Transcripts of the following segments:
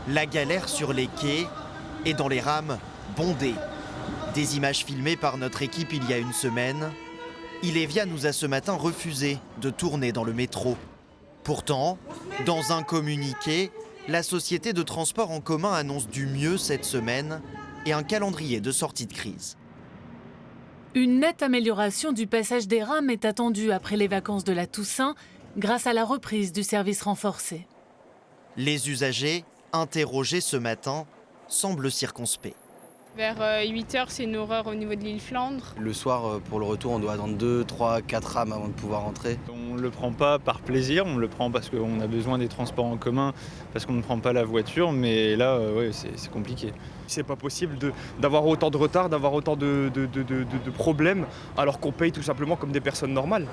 La galère sur les quais et dans les rames bondées. Des images filmées par notre équipe il y a une semaine. Ilevia nous a ce matin refusé de tourner dans le métro. Pourtant, dans un communiqué, la société de transport en commun annonce du mieux cette semaine et un calendrier de sortie de crise. Une nette amélioration du passage des rames est attendue après les vacances de la Toussaint grâce à la reprise du service renforcé. Les usagers, interrogés ce matin, semblent circonspects. Vers 8 h, c'est une horreur au niveau de l'île Flandre. Le soir, pour le retour, on doit attendre 2, 3, 4 rames avant de pouvoir rentrer. On ne le prend pas par plaisir, on le prend parce qu'on a besoin des transports en commun, parce qu'on ne prend pas la voiture, mais là, ouais, c'est compliqué. C'est pas possible d'avoir autant de retard, d'avoir autant de problèmes, alors qu'on paye tout simplement comme des personnes normales.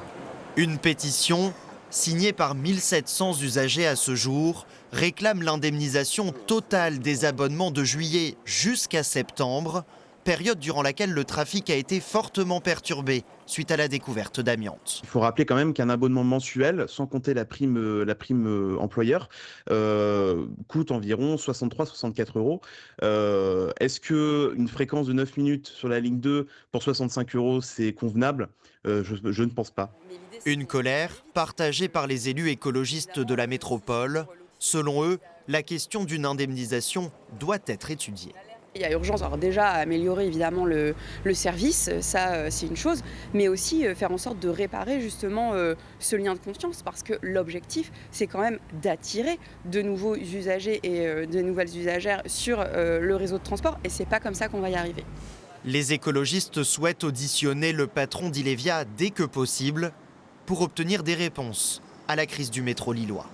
Une pétition, signée par 1700 usagers à ce jour, réclame l'indemnisation totale des abonnements de juillet jusqu'à septembre, période durant laquelle le trafic a été fortement perturbé suite à la découverte d'amiante. Il faut rappeler quand même qu'un abonnement mensuel, sans compter la prime employeur, coûte environ 63-64 euros. Est-ce qu'une fréquence de 9 minutes sur la ligne 2 pour 65 euros, c'est convenable ? Je ne pense pas. Une colère partagée par les élus écologistes de la métropole. Selon eux, la question d'une indemnisation doit être étudiée. Il y a urgence, alors déjà à améliorer évidemment le service, ça c'est une chose, mais aussi faire en sorte de réparer justement ce lien de confiance, parce que l'objectif c'est quand même d'attirer de nouveaux usagers et de nouvelles usagères sur le réseau de transport, et c'est pas comme ça qu'on va y arriver. Les écologistes souhaitent auditionner le patron d'Ilevia dès que possible pour obtenir des réponses à la crise du métro lillois.